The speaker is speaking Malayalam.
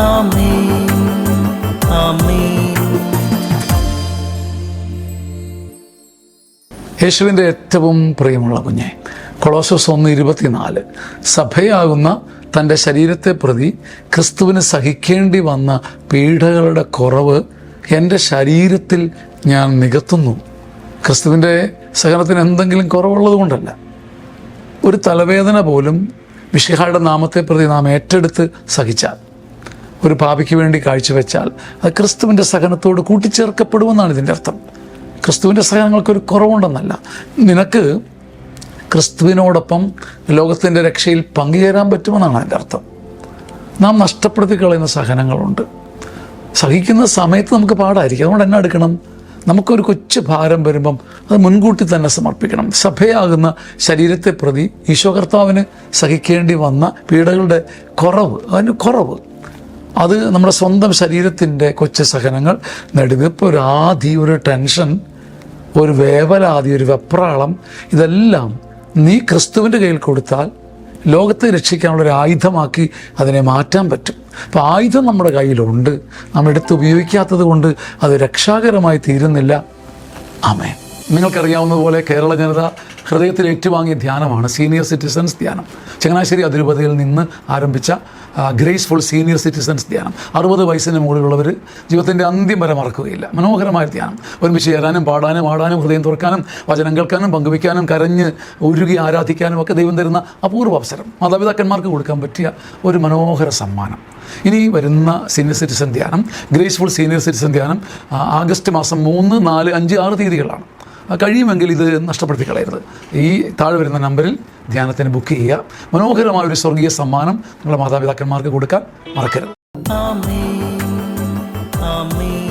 ആമേൻ ആമേൻ. യേശുവിൻ്റെ ഏറ്റവും പ്രിയമുള്ള കുഞ്ഞെ, കൊളോസ്സോസ് 1:24 സഭയാകുന്ന തൻ്റെ ശരീരത്തെ പ്രതി ക്രിസ്തുവിന് സഹിക്കേണ്ടി വന്ന പീഡകളുടെ കുറവ് എൻ്റെ ശരീരത്തിൽ ഞാൻ നികത്തുന്നു. ക്രിസ്തുവിൻ്റെ സഹനത്തിന് എന്തെങ്കിലും കുറവുള്ളത് കൊണ്ടല്ല. ഒരു തലവേദന പോലും മിശിഹായുടെ നാമത്തെ പ്രതി നാം ഏറ്റെടുത്ത് സഹിച്ചാൽ, ഒരു പാപിക്ക് വേണ്ടി കാഴ്ചവെച്ചാൽ, അത് ക്രിസ്തുവിൻ്റെ സഹനത്തോട് കൂട്ടിച്ചേർക്കപ്പെടുമെന്നാണ് ഇതിൻ്റെ അർത്ഥം. ക്രിസ്തുവിൻ്റെ സഹനങ്ങൾക്കൊരു കുറവുണ്ടെന്നല്ല. നിനക്ക് ക്രിസ്തുവിനോടൊപ്പം ലോകത്തിൻ്റെ രക്ഷയിൽ പങ്കുചേരാൻ പറ്റുമെന്നാണ് അതിൻ്റെ അർത്ഥം. നാം നഷ്ടപ്പെടുത്തി കളയുന്ന സഹനങ്ങളുണ്ട്. സഹിക്കുന്ന സമയത്ത് നമുക്ക് പാടായിരിക്കും. അതുകൊണ്ട് എന്നാ എടുക്കണം? നമുക്കൊരു കൊച്ചു ഭാരം വരുമ്പം അത് മുൻകൂട്ടി തന്നെ സമർപ്പിക്കണം. സഭയാകുന്ന ശരീരത്തെ പ്രതി ഈശോ കർത്താവിന് സഹിക്കേണ്ടി വന്ന പീഡകളുടെ കുറവ്, അതിന് കുറവ്, അത് നമ്മുടെ സ്വന്തം ശരീരത്തിൻ്റെ കൊച്ചു സഹനങ്ങൾ, നെടുവീർപ്പ്, ഒരു ആദി, ഒരു ടെൻഷൻ, ഒരു വേവലാതി, ഒരു വെപ്രാളം, ഇതെല്ലാം നീ ക്രിസ്തുവിൻ്റെ കയ്യിൽ കൊടുത്താൽ ലോകത്തെ രക്ഷിക്കാനുള്ളൊരു ആയുധമാക്കി അതിനെ മാറ്റാൻ പറ്റും. അപ്പോൾ ആയുധം നമ്മുടെ കയ്യിലുണ്ട്, നാം എടുത്ത് ഉപയോഗിക്കാത്തത് കൊണ്ട് അത് രക്ഷാകരമായി തീരുന്നില്ല. ആമേൻ. നിങ്ങൾക്കറിയാവുന്നതുപോലെ കേരള ജനത ഹൃദയത്തിൽ ഏറ്റുവാങ്ങിയ ധ്യാനമാണ് സീനിയർ സിറ്റിസൺസ് ധ്യാനം. ചങ്ങനാശ്ശേരി അതിരൂപതയിൽ നിന്ന് ആരംഭിച്ച ഗ്രേസ്ഫുൾ സീനിയർ സിറ്റിസൺസ് ധ്യാനം. 60 വയസ്സിന് മുകളിലുള്ളവർ ജീവിതത്തിൻ്റെ അന്ത്യം വരെ മറക്കുകയില്ല. മനോഹരമായ ധ്യാനം. ഒരുമിച്ച് ചേരാനും പാടാനും ആടാനും ഹൃദയം തുറക്കാനും വചനം കേൾക്കാനും പങ്കുവയ്ക്കാനും കരഞ്ഞ് ഉരുകി ആരാധിക്കാനും ഒക്കെ ദൈവം തരുന്ന അപൂർവ അവസരം. മാതാപിതാക്കന്മാർക്ക് കൊടുക്കാൻ പറ്റിയ ഒരു മനോഹര സമ്മാനം. ഇനി വരുന്ന സീനിയർ സിറ്റിസൺ ധ്യാനം, ഗ്രേസ്ഫുൾ സീനിയർ സിറ്റിസൺ ധ്യാനം ആഗസ്റ്റ് മാസം 3, 4, 5, 6 തീയതികളാണ്. കഴിയുമെങ്കിൽ ഇത് നഷ്ടപ്പെടുത്തി കളയരുത്. ഈ താഴെ വരുന്ന നമ്പറിൽ ധ്യാനത്തിന് ബുക്ക് ചെയ്യുക. മനോഹരമായ ഒരു സ്വർഗീയ സമ്മാനം നിങ്ങളുടെ മാതാപിതാക്കന്മാർക്ക് കൊടുക്കാൻ മറക്കരുത്. ആമേൻ ആമേൻ.